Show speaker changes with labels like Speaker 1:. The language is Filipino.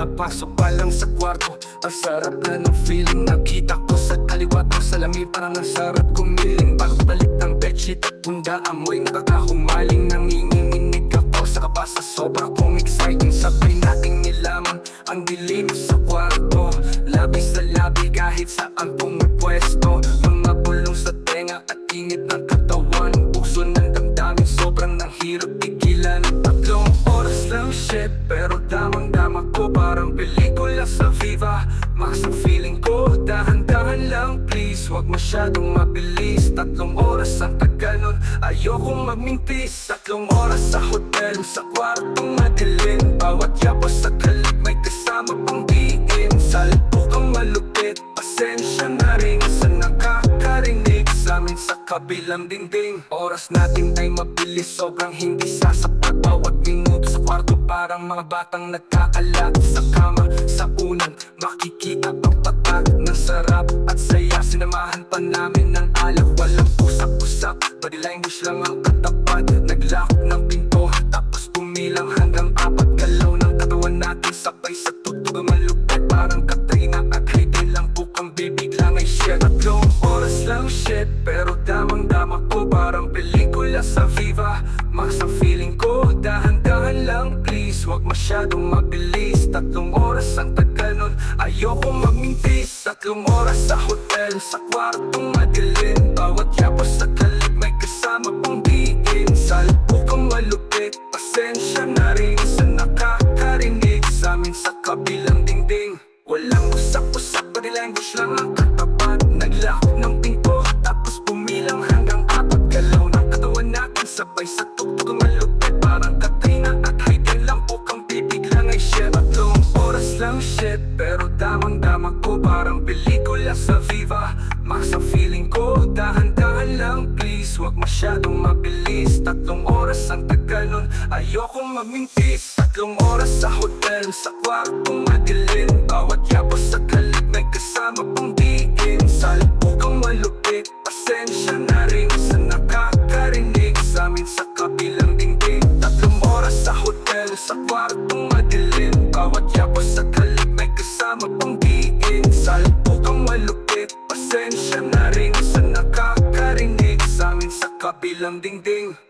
Speaker 1: Napasok pa lang sa kwarto, ang sarap na ng feeling. Nakita ko sa kaliwa ko salamin, parang ang sarap gumiling. Pagbalik ng bedsheet at bunda, amoy nakakahumaling. Nanginginig ako sa kabasa, sobra kong exciting. Sabay nating nilaman ang dilim sa kwarto, labi sa labi kahit saan pumipwesto. Mga bulong sa tenga at init ng katawan, puso ng damdamin, sobrang nang hirap tigilan. 3 oras lang shit, pero damang-dama ko parang pelikula sa Viva Max ang feeling ko, dahan-dahan lang please, wag masyadong mabilis. 3 oras ang tagal nun, ayokong magmintis. 3 oras sa hotel, sa kwartong madilim. Bawat yapos sa kalig may kasama pang diin. Salpukang malupit, pasensya na rin sa nakakarinig sa amin sa kabilang dingding. Oras natin ay mabilis, sobrang hindi sasapat. Bawat minuto sa kwarto parang mga batang nagkakalat. Sa kama, sa unan, makikita ang patag ng sarap at saya. Sinamahan pa namin ng alak, walang usap-usap, body language lang ang katapat. Naglock ng pinto, tapos bumilang hanggang 4. Galaw ng katawan natin sabay sa tugtog, malupit parang Katrina at Hayden lang bukang bibig lang ay shit. 3 oras lang shit, pero damang-dama ko parang pelikula sa Viva Max ang feeling ko, dahan-dahan lang please, wag masyadong mabilis. 3 oras ang tagal nun, ayokong magmintis. 3 oras sa hotel, sa kwartong madilim. Bawat yapos sa kalig may kasama pang diin. Salpukang malupit, pasensya na rin sa nakakarinig sa amin sa kabilang dingding. Walang usap-usap, body language lang ang katapat. Naglock ng pinto, tapos bumilang hanggang 4. Galaw ng katawan natin sabay sa tugtog, malupit parang Katrina at Hayden lang bukang bibig lang ay shit. 3 oras lang shit, pero damang-dama ko parang pelikula sa Viva Max ang feeling ko, dahan-dahan lang please, wag masyadong mabilis. 3 oras ang tagal nun, ayokong magmintis. 3 oras sa hotel, sa kwartong madilim. Bawat yapos sa kalig may kasama pang diin. Salpukang malupit, pasensya na rin sa nakakarinig sa amin sa kabilang dingding. 3 oras sa hotel, sa kwartong madilim. Bawat yapos sa kalig may kasama pang diin. Salpukang malupit, pasensya na rin sa nakakarinig sa amin sa kabilang dingding.